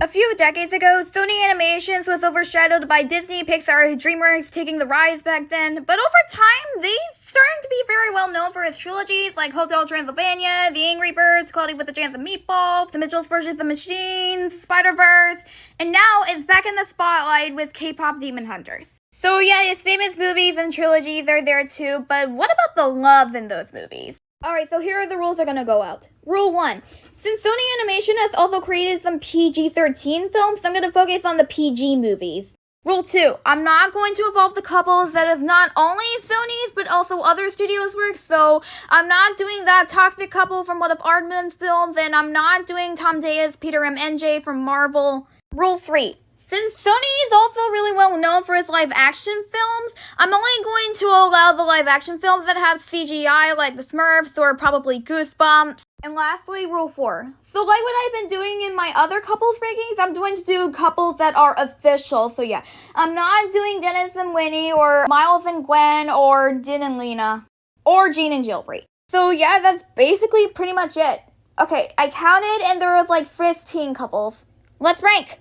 A few decades ago, Sony Animations was overshadowed by Disney, Pixar, DreamWorks taking the rise back then, but over time, they started to be very well known for its trilogies like Hotel Transylvania, The Angry Birds, Quality with a Chance of Meatballs, The Mitchells vs. the Machines, Spider-Verse, and now it's back in the spotlight with K-pop Demon Hunters. So yeah, its famous movies and trilogies are there too, but what about the love in those movies? Alright, so here are the rules that are gonna go out. Rule 1. Since Sony Animation has also created some PG-13 films, I'm gonna focus on the PG movies. Rule 2. I'm not going to involve the couples that is not only Sony's, but also other studios' work, so I'm not doing that toxic couple from one of Aardman's films, and I'm not doing Tom Deya's Peter M. NJ from Marvel. Rule 3. Since Sony is also really well known for its live-action films, I'm only going to allow the live-action films that have CGI, like the Smurfs or probably Goosebumps. And lastly, Rule 4. So like what I've been doing in my other couples rankings, I'm going to do couples that are official. So yeah, I'm not doing Dennis and Winnie, or Miles and Gwen, or Din and Lena, or Jean and Jailbreak. So yeah, that's basically pretty much it. Okay, I counted and there was like 15 couples. Let's rank!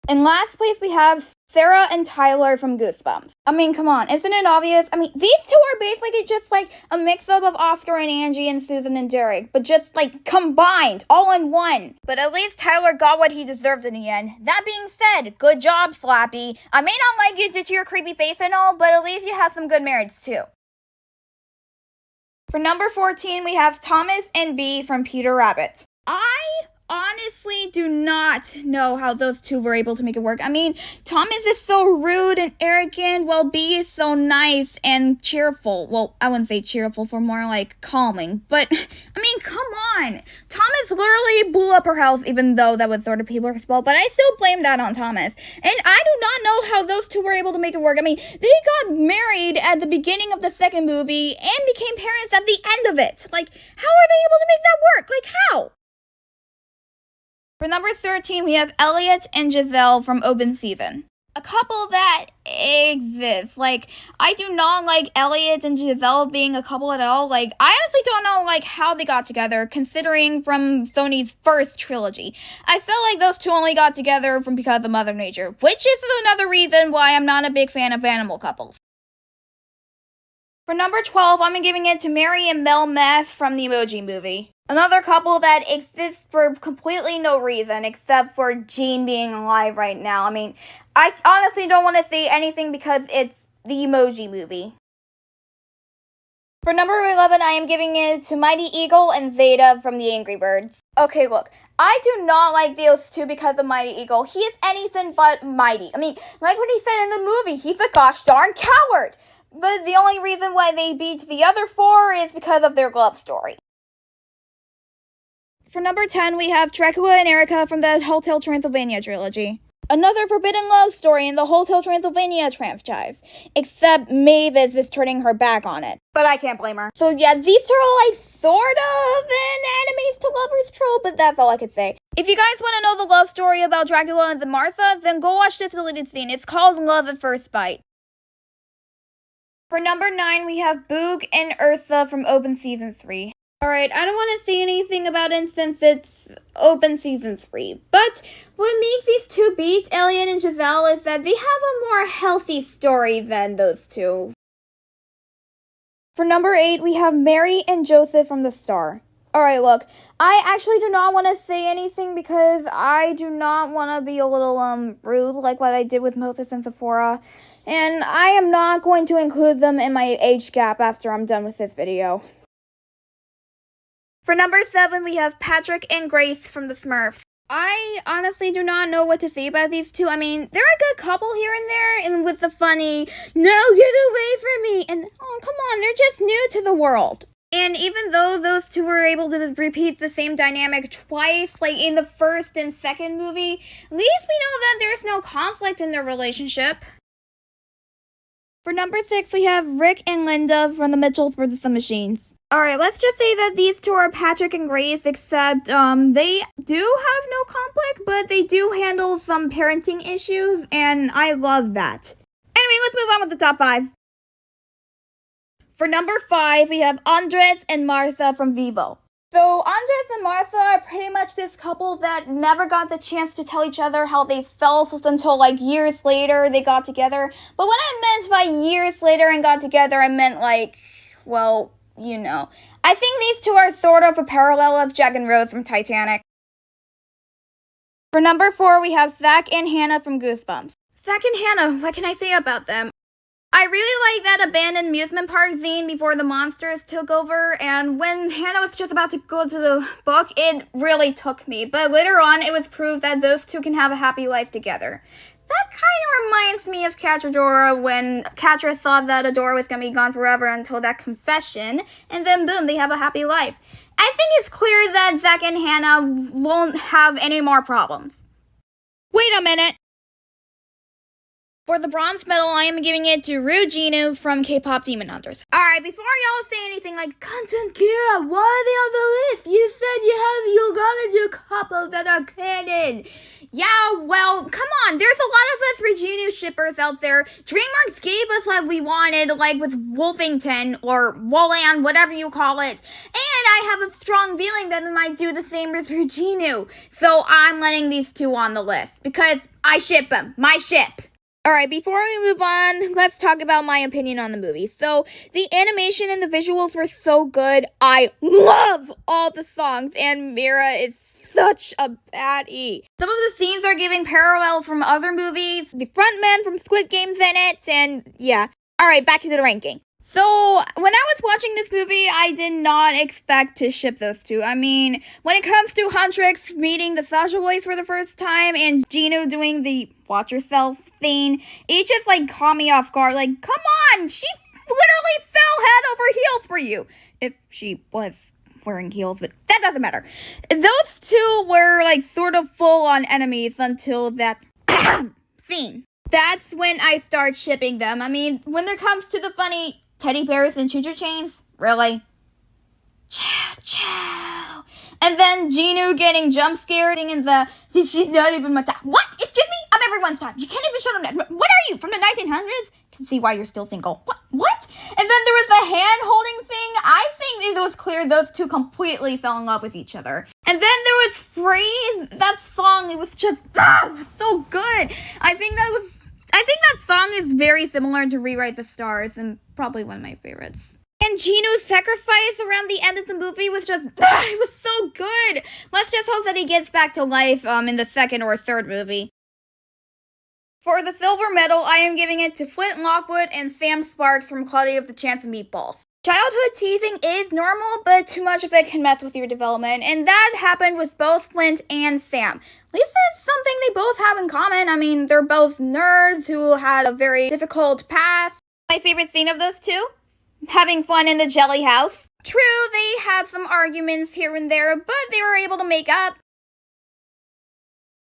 In last place, we have Sarah and Tyler from Goosebumps. I mean, come on, isn't it obvious? I mean, these two are basically just like a mix-up of Oscar and Angie and Susan and Derek, but just like combined, all in one. But at least Tyler got what he deserved in the end. That being said, good job, Slappy. I may not like you due to your creepy face and all, but at least you have some good merits too. For number 14, we have Thomas and Bea from Peter Rabbit. I honestly do not know how those two were able to make it work. I mean, Thomas is so rude and arrogant, while Bea is so nice and cheerful. Well, I wouldn't say cheerful, for more like calming. But, I mean, come on. Thomas literally blew up her house, even though that was sort of people's fault. But I still blame that on Thomas. And I do not know how those two were able to make it work. I mean, they got married at the beginning of the second movie and became parents at the end of it. Like, how are they able to make that work? Like, how? For number 13, we have Elliot and Giselle from Open Season. A couple that exists. Like, I do not like Elliot and Giselle being a couple at all. Like, I honestly don't know, like, how they got together, considering from Sony's first trilogy. I feel like those two only got together because of Mother Nature, which is another reason why I'm not a big fan of animal couples. For number 12, I'm giving it to Mary and Mel Meth from the Emoji Movie. Another couple that exists for completely no reason except for Jean being alive right now. I mean, I honestly don't want to say anything because it's the Emoji Movie. For number 11, I am giving it to Mighty Eagle and Zeta from the Angry Birds. Okay, look, I do not like those two because of Mighty Eagle. He is anything but mighty. I mean, like what he said in the movie, he's a gosh darn coward. But the only reason why they beat the other four is because of their love story. For number 10, we have Dracula and Erica from the Hotel Transylvania trilogy. Another forbidden love story in the Hotel Transylvania franchise. Except Mavis is turning her back on it. But I can't blame her. So yeah, these two are like sort of an enemies to lovers trope, but that's all I could say. If you guys want to know the love story about Dracula and the Marthas, then go watch this deleted scene. It's called Love at First Bite. For number 9, we have Boog and Ursa from Open Season 3. Alright, I don't want to say anything about it since it's Open Season 3, but what makes these two beat Elliot and Giselle is that they have a more healthy story than those two. For number 8, we have Mary and Joseph from The Star. Alright, look, I actually do not want to say anything because I do not want to be a little rude like what I did with Moses and Sephora. And I am not going to include them in my age gap after I'm done with this video. For number 7, we have Patrick and Grace from the Smurfs. I honestly do not know what to say about these two. I mean, they're a good couple here and there, and with the funny, "No, get away from me," and oh, come on, they're just new to the world. And even though those two were able to repeat the same dynamic twice, like in the first and second movie, at least we know that there's no conflict in their relationship. For number 6, we have Rick and Linda from the Mitchells vs. the Machines. Alright, let's just say that these two are Patrick and Grace, except they do have no conflict, but they do handle some parenting issues, and I love that. Anyway, let's move on with the top 5. For number 5, we have Andres and Martha from Vivo. So Andres and Martha are pretty much this couple that never got the chance to tell each other how they felt until like years later they got together. But what I meant by years later and got together, I meant like, well, you know. I think these two are sort of a parallel of Jack and Rose from Titanic. For number 4, we have Zach and Hannah from Goosebumps. Zach and Hannah, what can I say about them? I really like that abandoned amusement park scene before the monsters took over, and when Hannah was just about to go to the book, it really took me. But later on, it was proved that those two can have a happy life together. That kind of reminds me of Catradora when Catra thought that Adora was going to be gone forever until that confession, and then boom, they have a happy life. I think it's clear that Zach and Hannah won't have any more problems. Wait a minute. For the bronze medal, I am giving it to Ruginu from K-Pop Demon Hunters. Alright, before y'all say anything like, Content Kira, why are they on the list? You said you gotta do couples that are canon. Yeah, well, come on, there's a lot of us Ruginu shippers out there. DreamWorks gave us what we wanted, like with Wolfington, or Wolan, whatever you call it. And I have a strong feeling that they might do the same with Ruginu. So I'm letting these two on the list, because I ship them. My ship. Alright, before we move on, let's talk about my opinion on the movie. So, the animation and the visuals were so good. I love all the songs, and Mira is such a baddie. Some of the scenes are giving parallels from other movies. The frontman from Squid Game's in it, and yeah. Alright, back to the ranking. So, when I was watching this movie, I did not expect to ship those two. I mean, when it comes to Huntrix meeting the Sasha boys for the first time and Gino doing the watch yourself thing, it just like caught me off guard. Like, come on, she literally fell head over heels for you. If she was wearing heels, but that doesn't matter. Those two were like sort of full on enemies until that scene. That's when I start shipping them. I mean, when it comes to the funny teddy bears and choo-choo chains, really? Chow, chow. And then Ginu getting jump scared in the, she's not even my time. What? Excuse me? I'm everyone's time. You can't even shut them down. What are you, from the 1900s? Can see why you're still single. What? And then there was the hand-holding thing. I think it was clear those two completely fell in love with each other. And then there was Freeze. That song, it was just, it was so good. I think that song is very similar to Rewrite the Stars and probably one of my favorites. And Gino's sacrifice around the end of the movie was just, it was so good. Let's just hope that he gets back to life in the second or third movie. For the silver medal, I am giving it to Flint Lockwood and Sam Sparks from Quality of the Chance of Meatballs. Childhood teasing is normal, but too much of it can mess with your development, and that happened with both Flint and Sam. At least that's something they both have in common. I mean, they're both nerds who had a very difficult past. My favorite scene of those two? Having fun in the jelly house. True, they had some arguments here and there, but they were able to make up.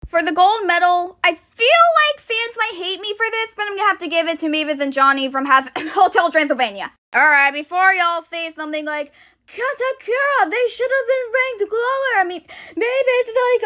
For the gold medal, I feel like fans might hate me for this, but I'm gonna have to give it to Mavis and Johnny from Hotel Transylvania. Alright, before y'all say something like, Katakura, they should have been ranked lower. I mean, Mavis is like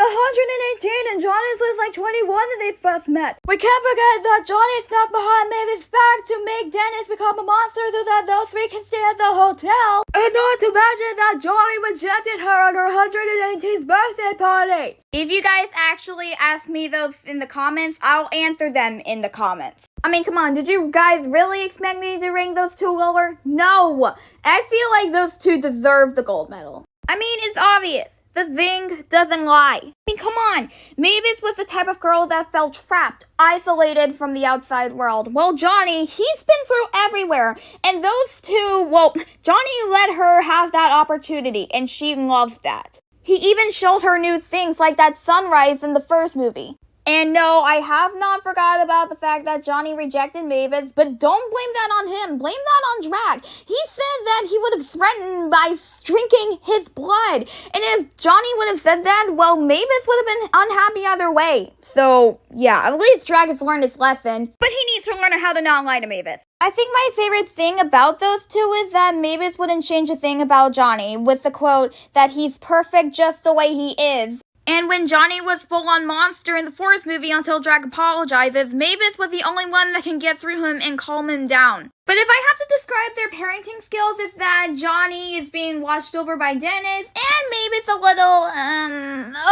118 and Johnny's was like 21 when they first met. We can't forget that Johnny snuck behind Mavis' back to make Dennis become a monster so that those three can stay at the hotel. And not to mention that Johnny rejected her on her 118th birthday party. If you guys actually ask me those in the comments, I'll answer them in the comments. I mean, come on, did you guys really expect me to rank those two lower? No! I feel like those two deserve the gold medal. I mean, it's obvious. The thing doesn't lie. I mean, come on. Mavis was the type of girl that felt trapped, isolated from the outside world. Well, Johnny, he's been through everywhere. And those two, well, Johnny let her have that opportunity, and she loved that. He even showed her new things like that sunrise in the first movie. And no, I have not forgot about the fact that Johnny rejected Mavis, but don't blame that on him. Blame that on Drag. He said that he would have threatened by drinking his blood. And if Johnny would have said that, well, Mavis would have been unhappy either way. So, yeah, at least Drag has learned his lesson. But he needs to learn how to not lie to Mavis. I think my favorite thing about those two is that Mavis wouldn't change a thing about Johnny, with the quote that he's perfect just the way he is. And when Johnny was full-on monster in the fourth movie until Drac apologizes, Mavis was the only one that can get through him and calm him down. But if I have to describe their parenting skills, it's that Johnny is being watched over by Dennis, and Mavis a little,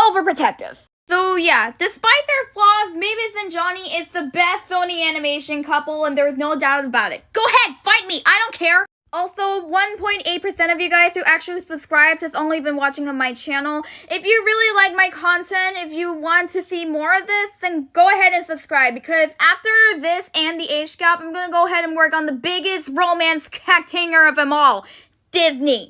overprotective. So yeah, despite their flaws, Mavis and Johnny is the best Sony animation couple, and there's no doubt about it. Go ahead, fight me, I don't care! Also, 1.8% of you guys who actually subscribed has only been watching on my channel. If you really like my content, if you want to see more of this, then go ahead and subscribe, because after this and the age gap, I'm gonna go ahead and work on the biggest romance hanger of them all, Disney.